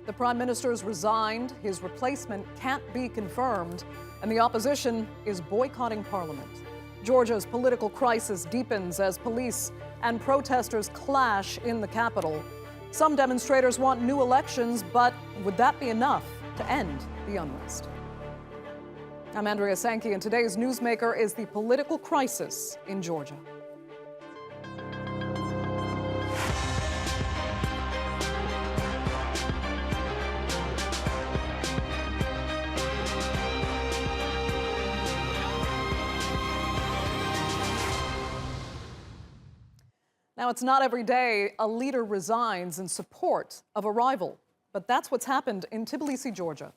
The Prime Minister's resigned, his replacement can't be confirmed, and the opposition is boycotting Parliament. Georgia's political crisis deepens as police and protesters clash in the capital. Some demonstrators want new elections, but would that be enough to end the unrest? I'm Andrea Sankey, and today's newsmaker is the political crisis in Georgia. Now, it's not every day a leader resigns in support of a rival, but that's what's happened in Tbilisi, Georgia.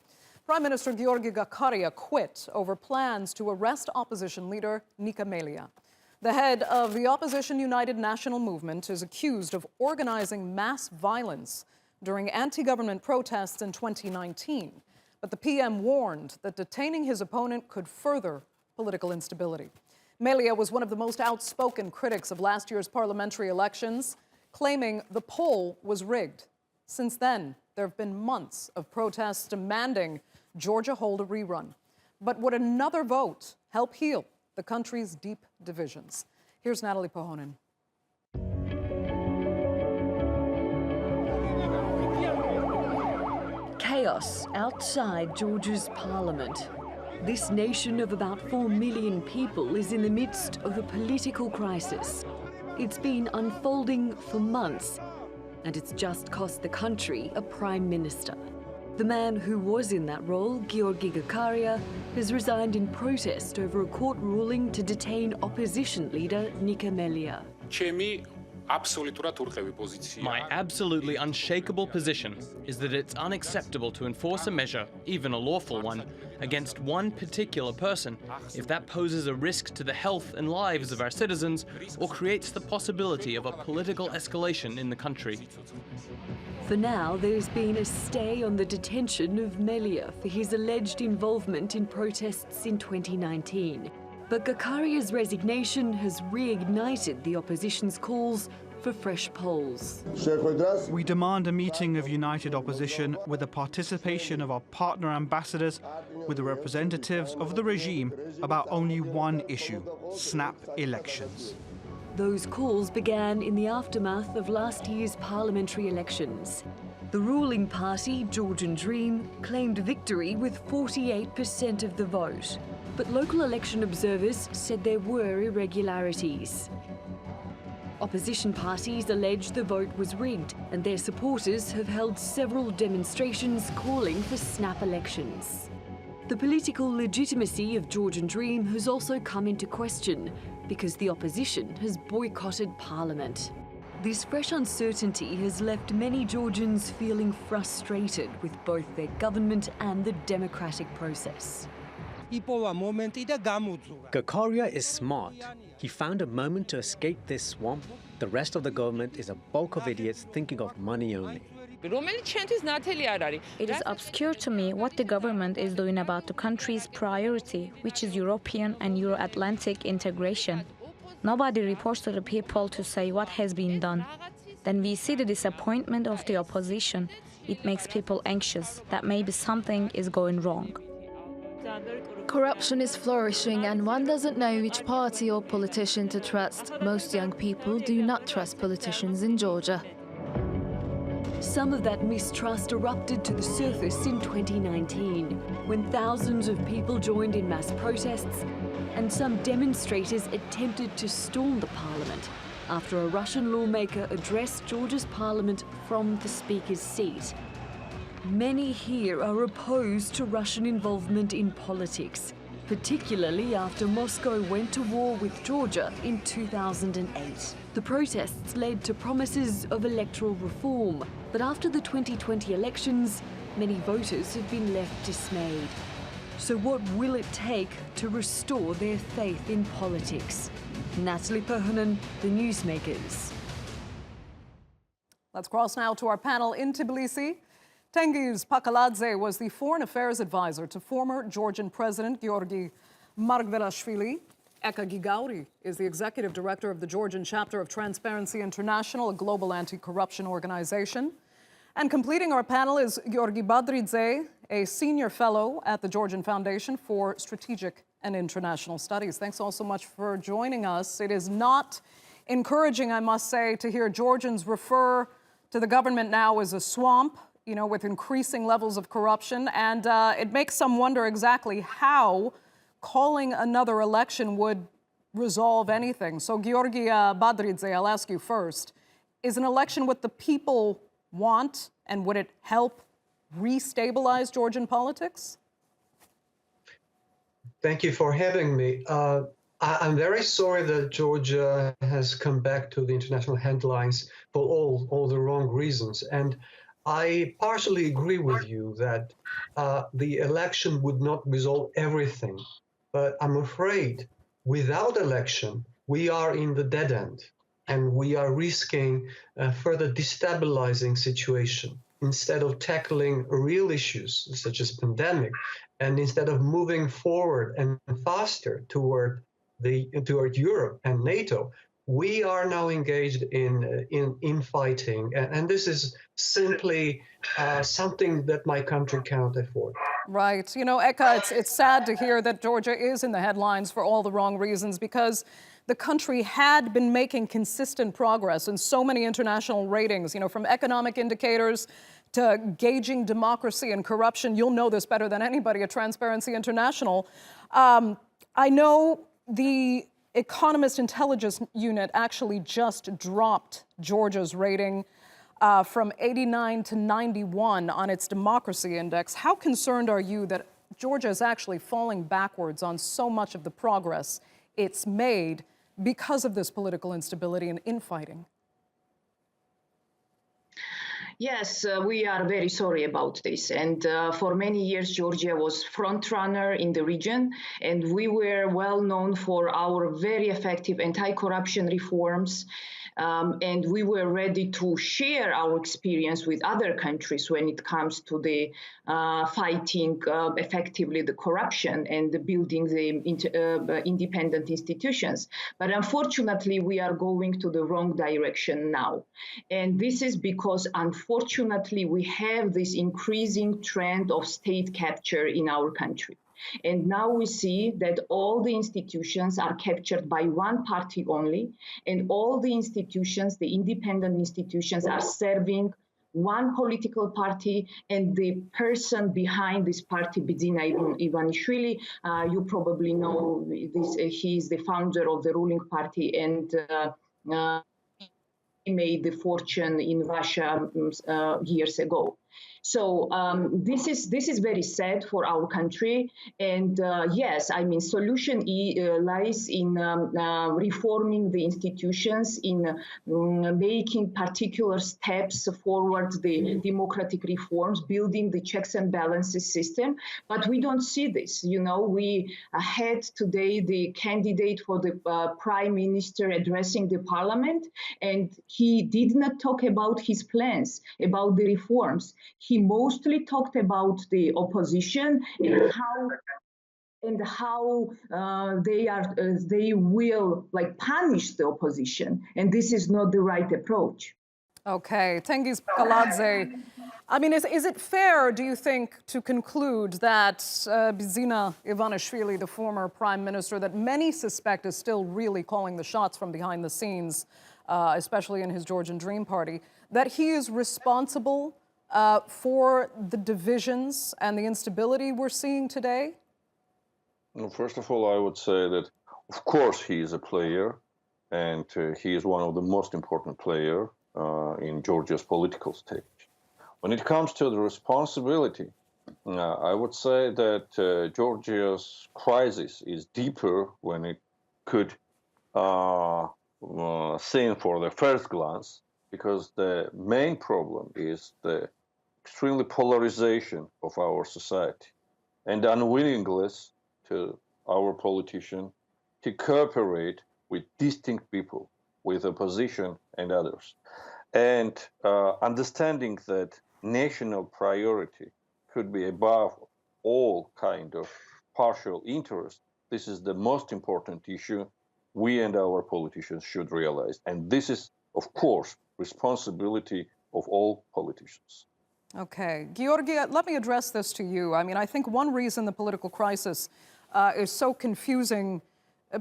Prime Minister Giorgi Gakharia quit over plans to arrest opposition leader Nika Melia. The head of the opposition United National Movement is accused of organizing mass violence during anti-government protests in 2019. But the PM warned that detaining his opponent could further political instability. Melia was one of the most outspoken critics of last year's parliamentary elections, claiming the poll was rigged. Since then, there have been months of protests demanding Georgia hold a rerun. But would another vote help heal the country's deep divisions? Here's Natalie Pohonen. Chaos outside Georgia's parliament. This nation of about 4 million people is in the midst of a political crisis. It's been unfolding for months, and it's just cost the country a prime minister. The man who was in that role, Giorgi Gakharia, has resigned in protest over a court ruling to detain opposition leader Nika Melia. My absolutely unshakable position is that it's unacceptable to enforce a measure, even a lawful one, against one particular person if that poses a risk to the health and lives of our citizens or creates the possibility of a political escalation in the country. For now, there's been a stay on the detention of Melia for his alleged involvement in protests in 2019. But Gakharia's resignation has reignited the opposition's calls for fresh polls. We demand a meeting of united opposition with the participation of our partner ambassadors, with the representatives of the regime, about only one issue: snap elections. Those calls began in the aftermath of last year's parliamentary elections. The ruling party, Georgian Dream, claimed victory with 48% of the vote. But local election observers said there were irregularities. Opposition parties allege the vote was rigged, and their supporters have held several demonstrations calling for snap elections. The political legitimacy of Georgian Dream has also come into question because the opposition has boycotted Parliament. This fresh uncertainty has left many Georgians feeling frustrated with both their government and the democratic process. Gakharia is smart. He found a moment to escape this swamp. The rest of the government is a bulk of idiots thinking of money only. It is obscure to me what the government is doing about the country's priority, which is European and Euro-Atlantic integration. Nobody reports to the people to say what has been done. Then we see the disappointment of the opposition. It makes people anxious that maybe something is going wrong. Corruption is flourishing, and one doesn't know which party or politician to trust. Most young people do not trust politicians in Georgia. Some of that mistrust erupted to the surface in 2019, when thousands of people joined in mass protests, and some demonstrators attempted to storm the parliament after a Russian lawmaker addressed Georgia's parliament from the speaker's seat. Many here are opposed to Russian involvement in politics, particularly after Moscow went to war with Georgia in 2008. The protests led to promises of electoral reform, but after the 2020 elections, many voters have been left dismayed. So what will it take to restore their faith in politics? Natalie Pohonen, The Newsmakers. Let's cross now to our panel in Tbilisi. Tengiz Pkhaladze was the foreign affairs advisor to former Georgian President Giorgi Badridze. Nika Melia is the executive director of the Georgian chapter of Transparency International, a global anti-corruption organization. And completing our panel is Giorgi Badridze, a senior fellow at the Georgian Foundation for Strategic and International Studies. Thanks all so much for joining us. It is not encouraging, I must say, to hear Georgians refer to the government now as a swamp, you know, with increasing levels of corruption. And it makes some wonder exactly how calling another election would resolve anything. So, Giorgi Badridze, I'll ask you first. Is an election what the people want, and would it help restabilize Georgian politics? Thank you for having me. I'm very sorry that Georgia has come back to the international headlines for all the wrong reasons. And I partially agree with you that the election would not resolve everything. But I'm afraid without election, we are in the dead end. And we are risking a further destabilizing situation instead of tackling real issues such as pandemic, and instead of moving forward and faster toward Europe and NATO. We are now engaged in fighting, and this is simply something that my country can't afford. Right. You know, Eka, it's sad to hear that Georgia is in the headlines for all the wrong reasons, because the country had been making consistent progress in so many international ratings, you know, from economic indicators to gauging democracy and corruption. You'll know this better than anybody at Transparency International. I know the Economist Intelligence Unit actually just dropped Georgia's rating from 89 to 91 on its democracy index. How concerned are you that Georgia is actually falling backwards on so much of the progress it's made because of this political instability and infighting? Yes, we are very sorry about this. And for many years, Georgia was front runner in the region, and we were well known for our very effective anti-corruption reforms. And we were ready to share our experience with other countries when it comes to the fighting effectively the corruption and the building the independent institutions. But unfortunately, we are going to the wrong direction now. And this is because, unfortunately, we have this increasing trend of state capture in our country. And now we see that all the institutions are captured by one party only, and all the institutions, the independent institutions, are serving one political party and the person behind this party, Bidzina Ivanishvili. You probably know this. He is the founder of the ruling party, and he made the fortune in Russia years ago. So this is very sad for our country. And yes, I mean, solution lies in reforming the institutions, in making particular steps forward the democratic reforms, building the checks and balances system. But we don't see this. You know, we had today the candidate for the prime minister addressing the parliament, and he did not talk about his plans, about the reforms. He mostly talked about the opposition and how they will punish the opposition, and this is not the right approach. Okay, Tengiz Pkhaladze, I mean, is it fair, do you think, to conclude that Bidzina Ivanishvili, the former prime minister that many suspect is still really calling the shots from behind the scenes, especially in his Georgian Dream Party, that he is responsible for the divisions and the instability we're seeing today? Well, first of all, I would say that, of course, he is a player, and he is one of the most important players in Georgia's political stage. When it comes to the responsibility, I would say that Georgia's crisis is deeper when it could seen for the first glance, because the main problem is the extremely polarization of our society and unwillingness to our politicians to cooperate with distinct people, with opposition and others. And understanding that national priority could be above all kind of partial interest, this is the most important issue we and our politicians should realize. And this is, of course, responsibility of all politicians. Okay. Giorgi, let me address this to you. I mean, I think one reason the political crisis is so confusing,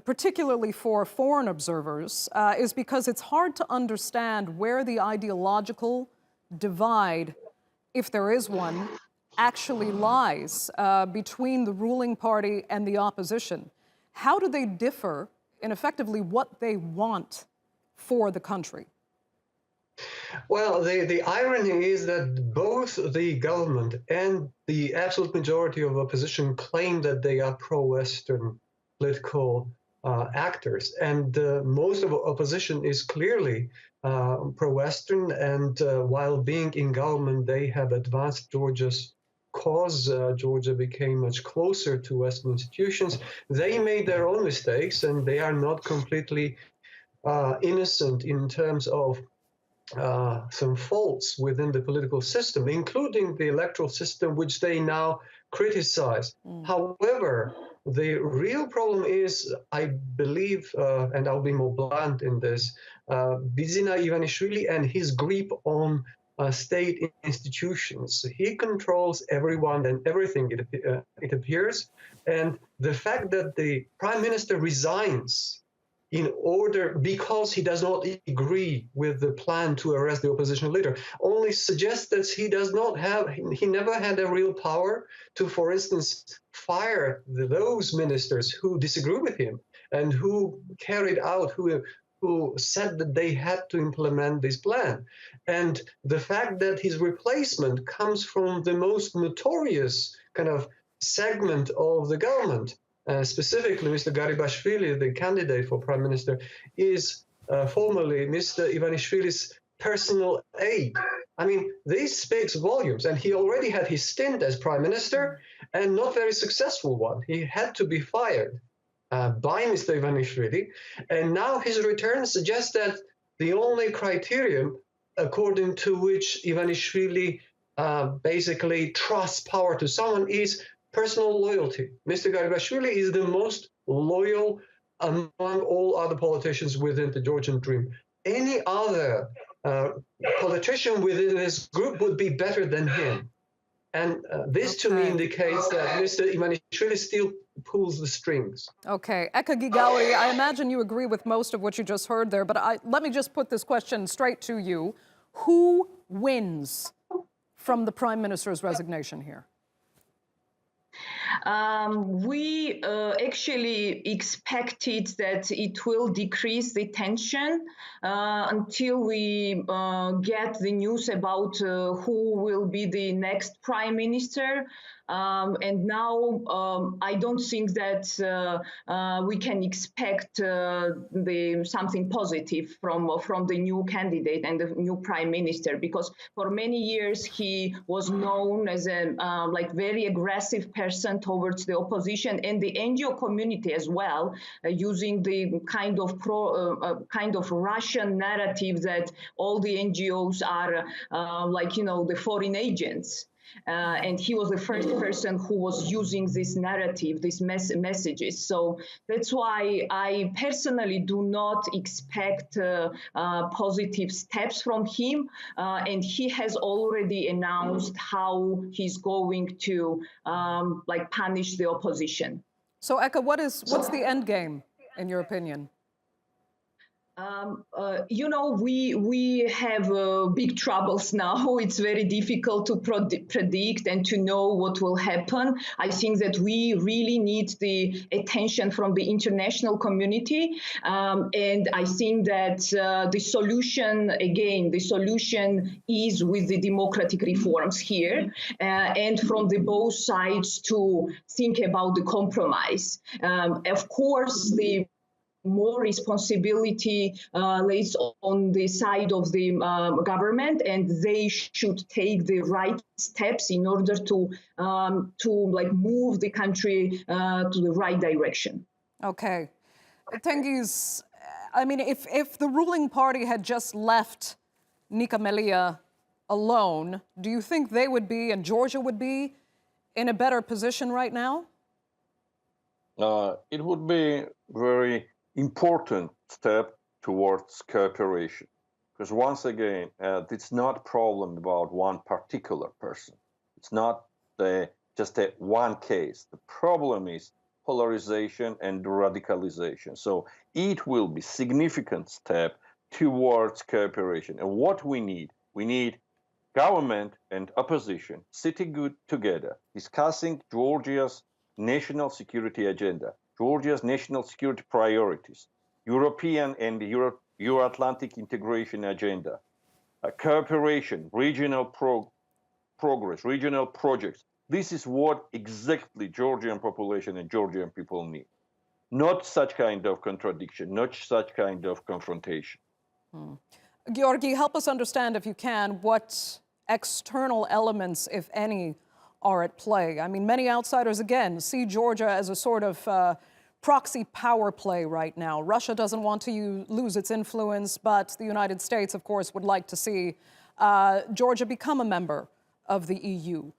particularly for foreign observers, is because it's hard to understand where the ideological divide, if there is one, actually lies between the ruling party and the opposition. How do they differ in effectively what they want for the country? Well, the irony is that both the government and the absolute majority of opposition claim that they are pro-Western political actors. And most of opposition is clearly pro-Western. And while being in government, they have advanced Georgia's cause. Georgia became much closer to Western institutions. They made their own mistakes, and they are not completely innocent in terms of some faults within the political system, including the electoral system, which they now criticize. However, the real problem is, I believe, and I'll be more blunt in this, Bidzina Ivanishvili and his grip on state institutions. He controls everyone and everything, it appears. And the fact that the prime minister resigns because he does not agree with the plan to arrest the opposition leader only suggests that he never had a real power to, for instance, fire those ministers who disagree with him and who said that they had to implement this plan. And the fact that his replacement comes from the most notorious kind of segment of the government, specifically, Mr. Garibashvili, the candidate for prime minister, is formerly Mr. Ivanishvili's personal aide. I mean, this speaks volumes, and he already had his stint as prime minister, and not very successful one. He had to be fired by Mr. Ivanishvili, and now his return suggests that the only criterion according to which Ivanishvili basically trusts power to someone is personal loyalty. Mr. Garibashvili is the most loyal among all other politicians within the Georgian dream. Any other politician within this group would be better than him. And this to me indicates that Mr. Ivanishvili still pulls the strings. Okay. Eka Gigauri, I imagine you agree with most of what you just heard there, but let me just put this question straight to you. Who wins from the prime minister's resignation here? We actually expected that it will decrease the tension until we get the news about who will be the next prime minister. And now I don't think that we can expect something positive from the new candidate and the new prime minister, because for many years he was known as a very aggressive person towards the opposition and the NGO community as well, using the kind of Russian narrative that all the NGOs are the foreign agents. And he was the first person who was using this narrative, these messages. So that's why I personally do not expect positive steps from him. And he has already announced how he's going to punish the opposition. So, Eka, what's the end game, in your opinion? We have big troubles now. It's very difficult to predict and to know what will happen. I think that we really need the attention from the international community. And I think that the solution is with the democratic reforms here and from the both sides to think about the compromise. Of course, the more responsibility lays on the side of the government, and they should take the right steps in order to move the country to the right direction. Okay. Tengiz, I mean, if the ruling party had just left Nika Melia alone, do you think they would be, and Georgia would be, in a better position right now? It would be very important step towards cooperation. Because once again, it's not a problem about one particular person. It's not just one case. The problem is polarization and radicalization. So it will be a significant step towards cooperation. And what we need government and opposition sitting good together, discussing Georgia's national security agenda, Georgia's national security priorities, European and Euro-Atlantic integration agenda, cooperation, regional progress, regional projects. This is what exactly Georgian population and Georgian people need. Not such kind of contradiction, not such kind of confrontation. Giorgi, help us understand, if you can, what external elements, if any, are at play. I mean, many outsiders, again, see Georgia as a sort of proxy power play right now. Russia doesn't want to lose its influence, but the United States, of course, would like to see Georgia become a member of the EU.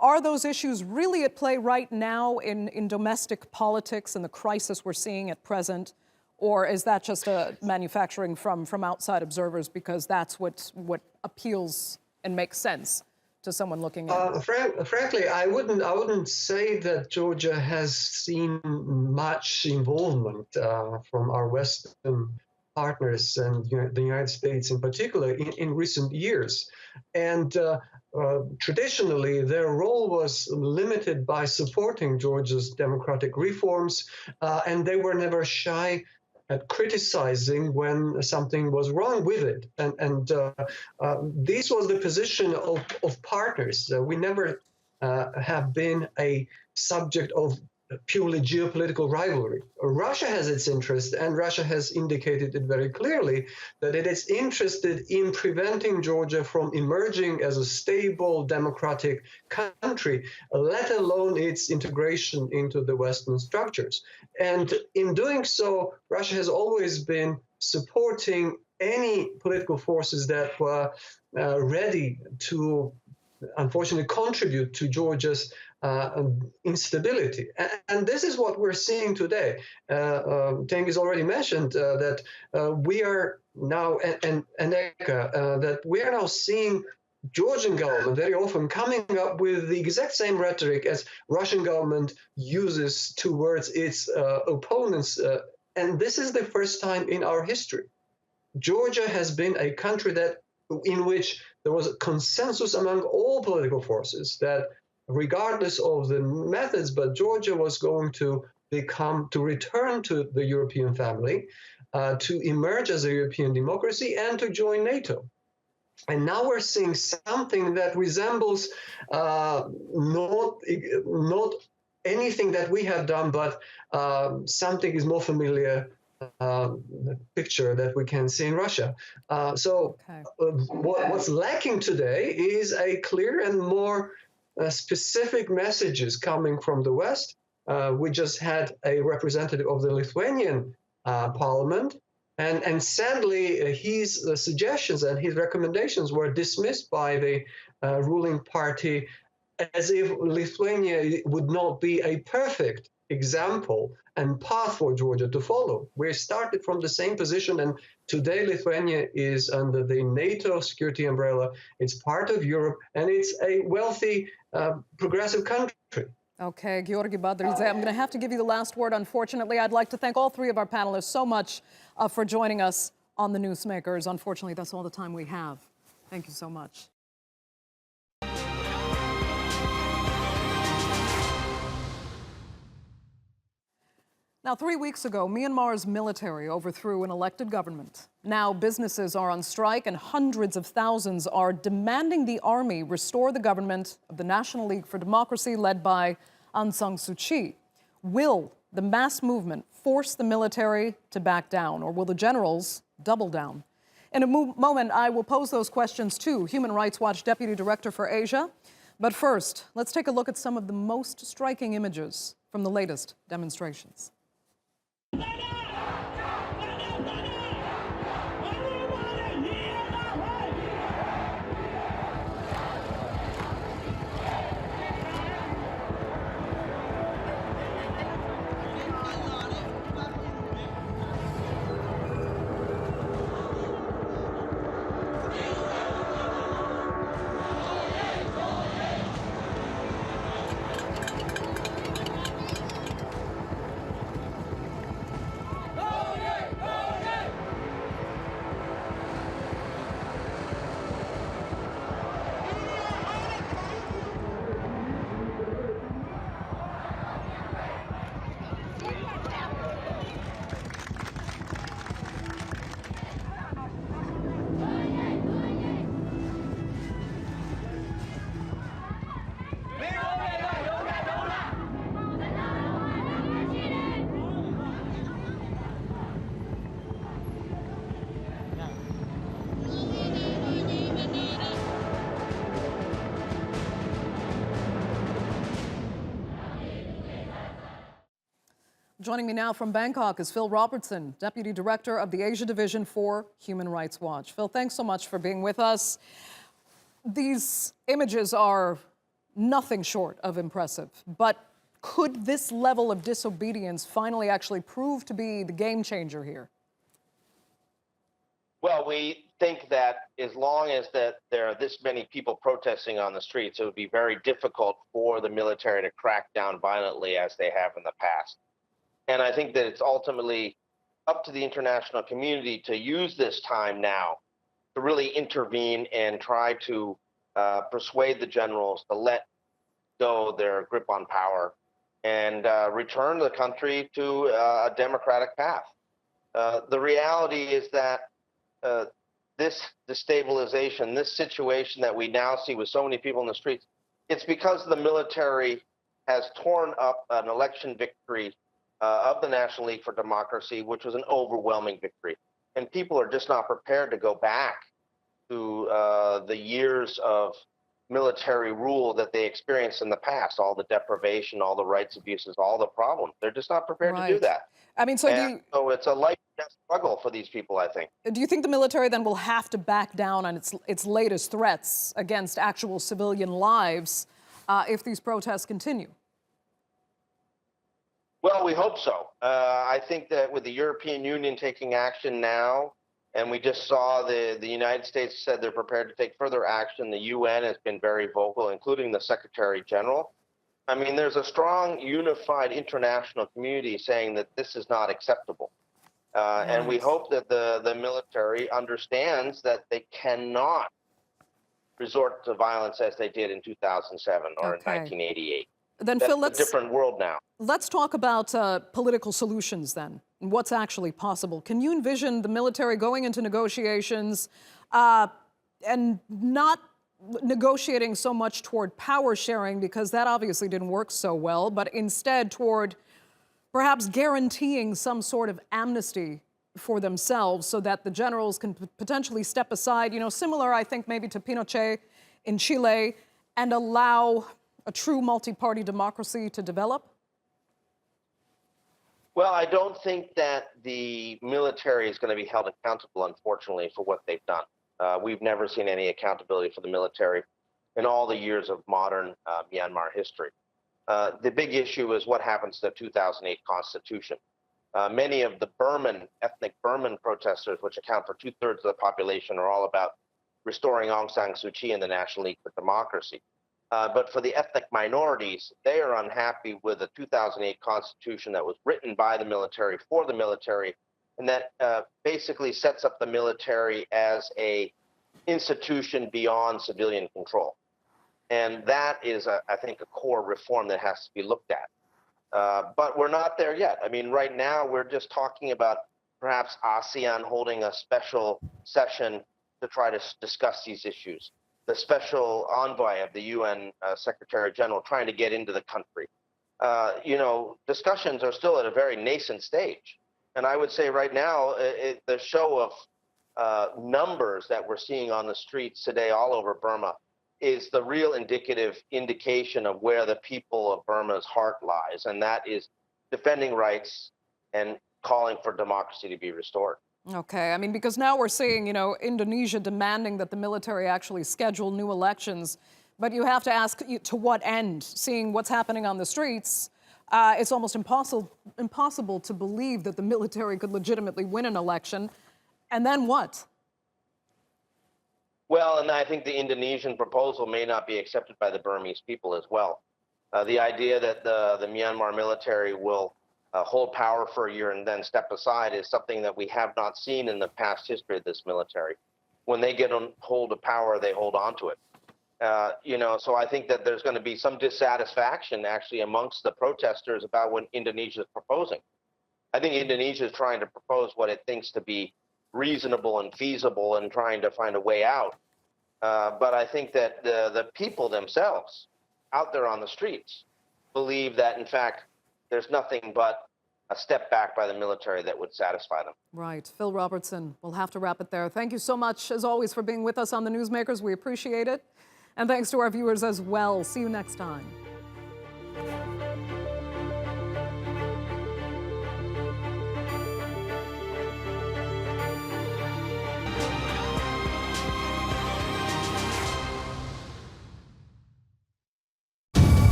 Are those issues really at play right now in domestic politics and the crisis we're seeing at present? Or is that just a manufacturing from outside observers because that's what appeals and makes sense to someone looking in? Frankly, I wouldn't say that Georgia has seen much involvement from our Western partners and the United States in particular in recent years. And traditionally, their role was limited by supporting Georgia's democratic reforms, and they were never shy at criticizing when something was wrong with it. And this was the position of partners. We never have been a subject of purely geopolitical rivalry. Russia has its interest, and Russia has indicated it very clearly that it is interested in preventing Georgia from emerging as a stable democratic country, let alone its integration into the Western structures. And in doing so, Russia has always been supporting any political forces that were ready to, unfortunately, contribute to Georgia's instability. And this is what we're seeing today. Tengiz already mentioned that we are now, and Nika, that we are now seeing Georgian government very often coming up with the exact same rhetoric as Russian government uses towards its opponents. And this is the first time in our history. Georgia has been a country in which there was a consensus among all political forces that regardless of the methods, but Georgia was going to return to the European family, to emerge as a European democracy and to join NATO. And now we're seeing something that resembles not anything that we have done, but something is more familiar picture that we can see in Russia. What's lacking today is a clear and more specific messages coming from the West. We just had a representative of the Lithuanian parliament, and sadly, his suggestions and his recommendations were dismissed by the ruling party as if Lithuania would not be a perfect example and path for Georgia to follow. We started from the same position, and today Lithuania is under the NATO security umbrella. It's part of Europe, and it's a wealthy, progressive country. Okay, Giorgi Badridze, I'm going to have to give you the last word, unfortunately. I'd like to thank all three of our panelists so much for joining us on the Newsmakers. Unfortunately, that's all the time we have. Thank you so much. Now, 3 weeks ago, Myanmar's military overthrew an elected government. Now, businesses are on strike and hundreds of thousands are demanding the army restore the government of the National League for Democracy led by Aung San Suu Kyi. Will the mass movement force the military to back down, or will the generals double down? In a moment, I will pose those questions to Human Rights Watch Deputy Director for Asia. But first, let's take a look at some of the most striking images from the latest demonstrations. Joining me now from Bangkok is Phil Robertson, Deputy Director of the Asia Division for Human Rights Watch. Phil, thanks so much for being with us. These images are nothing short of impressive, but could this level of disobedience finally actually prove to be the game changer here? Well, we think that as long as there are this many people protesting on the streets, it would be very difficult for the military to crack down violently as they have in the past. And I think that it's ultimately up to the international community to use this time now to really intervene and try to persuade the generals to let go their grip on power and return the country to a democratic path. The reality is that this destabilization, this situation that we now see with so many people in the streets, it's because the military has torn up an election victory of the National League for Democracy, which was an overwhelming victory. And people are just not prepared to go back to the years of military rule that they experienced in the past, all the deprivation, all the rights abuses, all the problems. They're just not prepared to do that. I mean, so so it's a life and death struggle for these people, I think. Do you think the military then will have to back down on its latest threats against actual civilian lives if these protests continue? Well, we hope so. I think that with the European Union taking action now, and we just saw the United States said they're prepared to take further action. The UN has been very vocal, including the Secretary General. I mean, there's a strong, unified international community saying that this is not acceptable. And we hope that the military understands that they cannot resort to violence as they did in 2007 or in 1988. Then, That's Phil, a different world now. Let's talk about political solutions then, and what's actually possible. Can you envision the military going into negotiations and not negotiating so much toward power sharing, because that obviously didn't work so well, but instead toward perhaps guaranteeing some sort of amnesty for themselves so that the generals can potentially step aside, you know, similar, I think, maybe to Pinochet in Chile, and allow a true multi-party democracy to develop? Well, I don't think that the military is going to be held accountable, unfortunately, for what they've done. We've never seen any accountability for the military in all the years of modern Myanmar history. The big issue is what happens to the 2008 constitution. Many of the ethnic Burman protesters, which account for 2/3 of the population, are all about restoring Aung San Suu Kyi and the National League for Democracy. But for the ethnic minorities, they are unhappy with the 2008 constitution that was written by the military for the military, and that basically sets up the military as a institution beyond civilian control. And that is, I think, a core reform that has to be looked at. But we're not there yet. I mean, right now, we're just talking about perhaps ASEAN holding a special session to try to discuss these issues. The special envoy of the UN Secretary General trying to get into the country. You know, discussions are still at a very nascent stage. And I would say right now, the show of numbers that we're seeing on the streets today all over Burma is the real indication of where the people of Burma's heart lies. And that is defending rights and calling for democracy to be restored. Okay, I mean, because now we're seeing, you know, Indonesia demanding that the military actually schedule new elections. But you have to ask, to what end? Seeing what's happening on the streets, it's almost impossible to believe that the military could legitimately win an election. And then what? Well, and I think the Indonesian proposal may not be accepted by the Burmese people as well. The idea that the Myanmar military will hold power for a year and then step aside is something that we have not seen in the past history of this military. When they get on hold of power, they hold on to it. You know, so I think that there's going to be some dissatisfaction actually amongst the protesters about what Indonesia is proposing. I think Indonesia is trying to propose what it thinks to be reasonable and feasible and trying to find a way out. But I think that the people themselves out there on the streets believe that, in fact, there's nothing but a step back by the military that would satisfy them. Right. Phil Robertson, we'll have to wrap it there. Thank you so much, as always, for being with us on the Newsmakers. We appreciate it. And thanks to our viewers as well. See you next time.